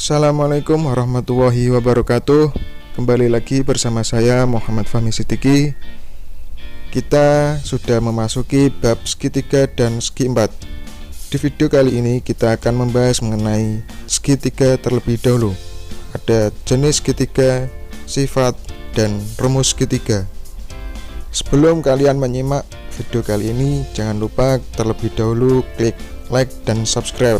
Assalamualaikum warahmatullahi wabarakatuh. Kembali lagi bersama saya Muhammad Fahmi Siddiqi. Kita sudah memasuki bab segitiga dan segi 4. Di video kali ini kita akan membahas mengenai segitiga terlebih dahulu. Ada jenis segitiga, sifat, dan rumus segitiga. Sebelum kalian menyimak video kali ini, jangan lupa terlebih dahulu klik like dan subscribe.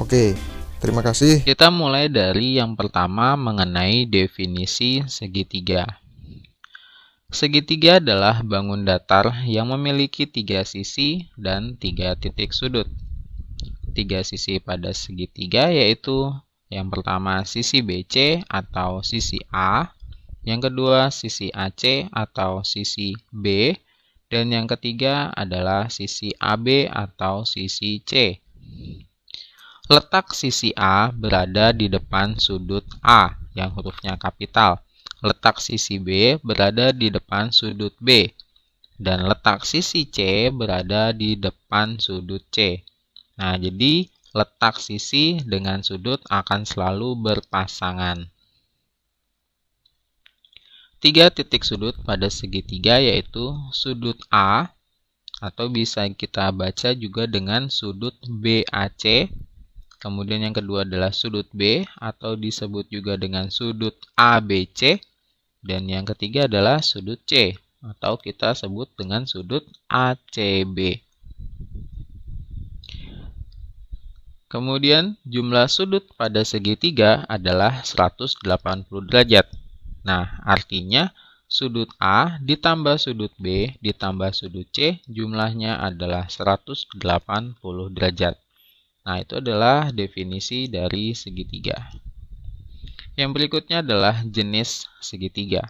Oke, terima kasih. Kita mulai dari yang pertama mengenai definisi segitiga. Segitiga adalah bangun datar yang memiliki 3 sisi dan 3 titik sudut. 3 sisi pada segitiga yaitu yang pertama sisi BC atau sisi A, yang kedua sisi AC atau sisi B, dan yang ketiga adalah sisi AB atau sisi C. Letak sisi A berada di depan sudut A yang hurufnya kapital. Letak sisi B berada di depan sudut B. Dan letak sisi C berada di depan sudut C. Nah, jadi letak sisi dengan sudut akan selalu berpasangan. 3 titik sudut pada segitiga yaitu sudut A, atau bisa kita baca juga dengan sudut BAC. Kemudian yang kedua adalah sudut B atau disebut juga dengan sudut ABC. Dan yang ketiga adalah sudut C atau kita sebut dengan sudut ACB. Kemudian jumlah sudut pada segitiga adalah 180 derajat. Nah, artinya sudut A ditambah sudut B ditambah sudut C jumlahnya adalah 180 derajat. Nah, itu adalah definisi dari segitiga. Yang berikutnya adalah jenis segitiga.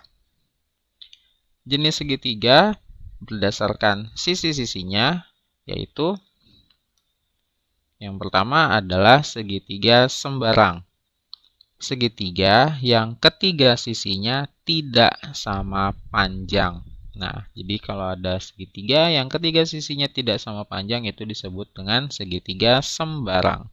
Jenis segitiga berdasarkan sisi-sisinya, yaitu yang pertama adalah segitiga sembarang. Segitiga yang ketiga sisinya tidak sama panjang. Nah, jadi kalau ada segitiga yang ketiga sisinya tidak sama panjang itu disebut dengan segitiga sembarang.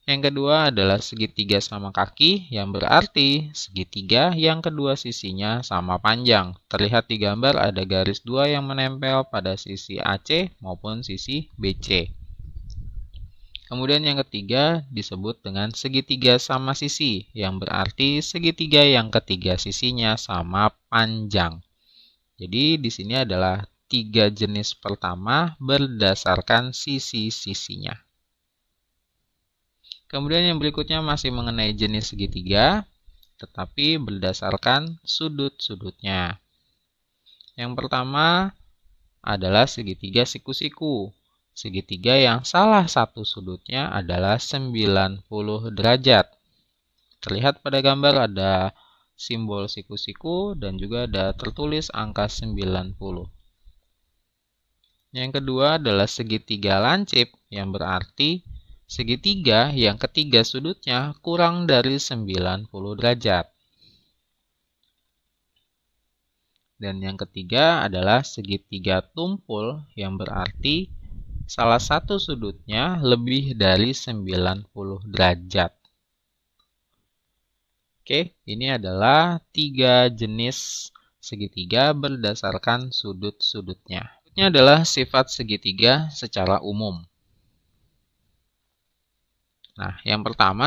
Yang kedua adalah segitiga sama kaki, yang berarti segitiga yang kedua sisinya sama panjang. Terlihat di gambar ada garis 2 yang menempel pada sisi AC maupun sisi BC. Kemudian yang ketiga disebut dengan segitiga sama sisi, yang berarti segitiga yang ketiga sisinya sama panjang. Jadi di sini adalah 3 jenis pertama berdasarkan sisi-sisinya. Kemudian yang berikutnya masih mengenai jenis segitiga, tetapi berdasarkan sudut-sudutnya. Yang pertama adalah segitiga siku-siku. Segitiga yang salah satu sudutnya adalah 90 derajat. Terlihat pada gambar ada simbol siku-siku dan juga ada tertulis angka 90. Yang kedua adalah segitiga lancip, yang berarti segitiga yang ketiga sudutnya kurang dari 90 derajat. Dan yang ketiga adalah segitiga tumpul, yang berarti salah satu sudutnya lebih dari 90 derajat. Oke, ini adalah 3 jenis segitiga berdasarkan sudut-sudutnya. Ini adalah sifat segitiga secara umum. Nah,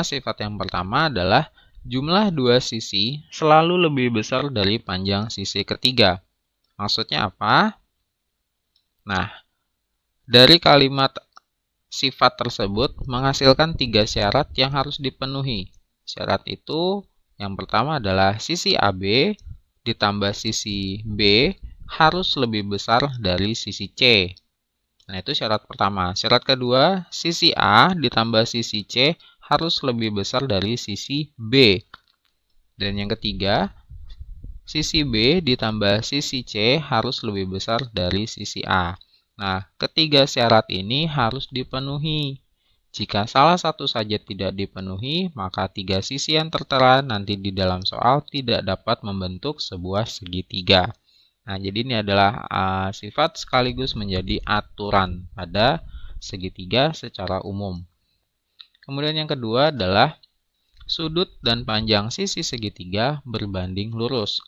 sifat yang pertama adalah jumlah 2 sisi selalu lebih besar dari panjang sisi ketiga. Maksudnya apa? Nah, dari kalimat sifat tersebut menghasilkan 3 syarat yang harus dipenuhi. Syarat itu yang pertama adalah sisi AB ditambah sisi B harus lebih besar dari sisi C. Nah, itu syarat pertama. Syarat kedua, sisi A ditambah sisi C harus lebih besar dari sisi B. Dan yang ketiga, sisi B ditambah sisi C harus lebih besar dari sisi A. Nah, ketiga syarat ini harus dipenuhi. Jika salah satu saja tidak dipenuhi, maka 3 sisi yang tertera nanti di dalam soal tidak dapat membentuk sebuah segitiga. Nah, jadi ini adalah sifat sekaligus menjadi aturan pada segitiga secara umum. Kemudian yang kedua adalah sudut dan panjang sisi segitiga berbanding lurus.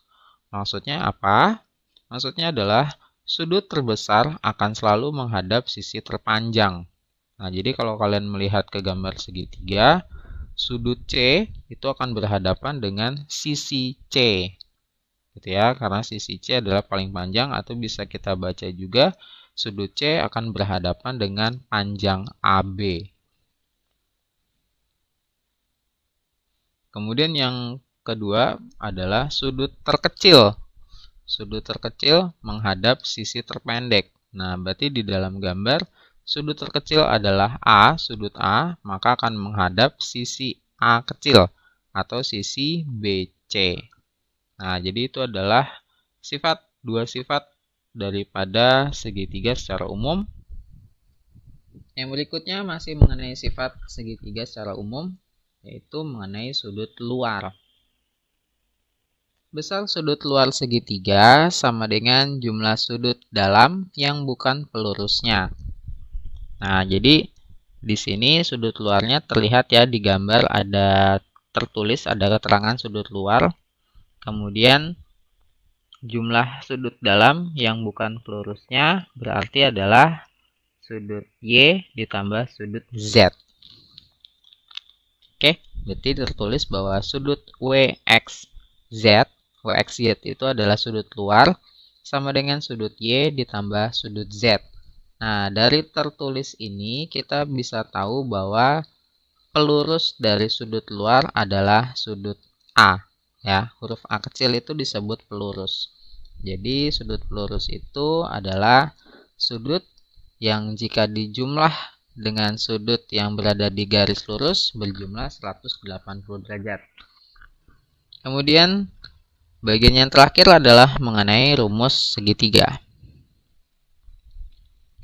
Maksudnya apa? Maksudnya adalah sudut terbesar akan selalu menghadap sisi terpanjang. Nah, jadi kalau kalian melihat ke gambar segitiga, sudut C itu akan berhadapan dengan sisi C. Gitu ya, karena sisi C adalah paling panjang, atau bisa kita baca juga sudut C akan berhadapan dengan panjang AB. Kemudian yang kedua adalah sudut terkecil. Sudut terkecil menghadap sisi terpendek. Nah, berarti di dalam gambar sudut terkecil adalah A, sudut A, maka akan menghadap sisi A kecil atau sisi BC. Nah, jadi itu adalah dua sifat daripada segitiga secara umum. Yang berikutnya masih mengenai sifat segitiga secara umum, yaitu mengenai sudut luar. Besar sudut luar segitiga sama dengan jumlah sudut dalam yang bukan pelurusnya. Nah, jadi di sini sudut luarnya terlihat ya, di gambar ada tertulis, ada keterangan sudut luar. Kemudian jumlah sudut dalam yang bukan pelurusnya berarti adalah sudut Y ditambah sudut Z. Oke, berarti tertulis bahwa sudut WXZ itu adalah sudut luar sama dengan sudut Y ditambah sudut Z. Nah, dari tertulis ini kita bisa tahu bahwa pelurus dari sudut luar adalah sudut A. Ya, huruf A kecil itu disebut pelurus. Jadi sudut pelurus itu adalah sudut yang jika dijumlah dengan sudut yang berada di garis lurus berjumlah 180 derajat. Kemudian bagian yang terakhir adalah mengenai rumus segitiga.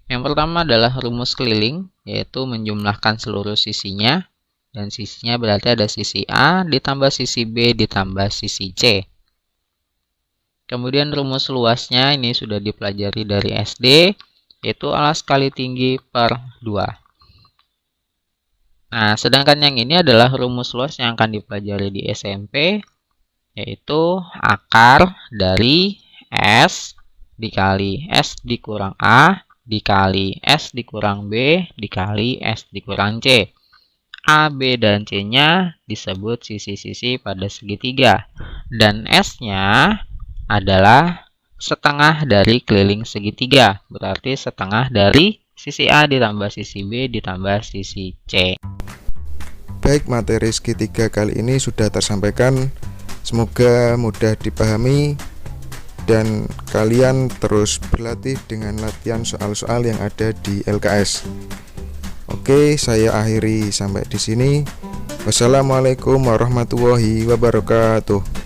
Yang pertama adalah rumus keliling, yaitu menjumlahkan seluruh sisinya, dan sisinya berarti ada sisi A ditambah sisi B ditambah sisi C. Kemudian rumus luasnya ini sudah dipelajari dari SD, yaitu alas kali tinggi per 2. Nah, sedangkan yang ini adalah rumus luas yang akan dipelajari di SMP, yaitu akar dari S dikali S dikurang A dikali S dikurang B dikali S dikurang C. A, B, dan C-nya disebut sisi-sisi pada segitiga, dan S-nya adalah setengah dari keliling segitiga, berarti setengah dari sisi A ditambah sisi B ditambah sisi C. Baik, materi segitiga kali ini sudah tersampaikan. Semoga mudah dipahami dan kalian terus berlatih dengan latihan soal-soal yang ada di LKS. Oke, saya akhiri sampai di sini. Wassalamualaikum warahmatullahi wabarakatuh.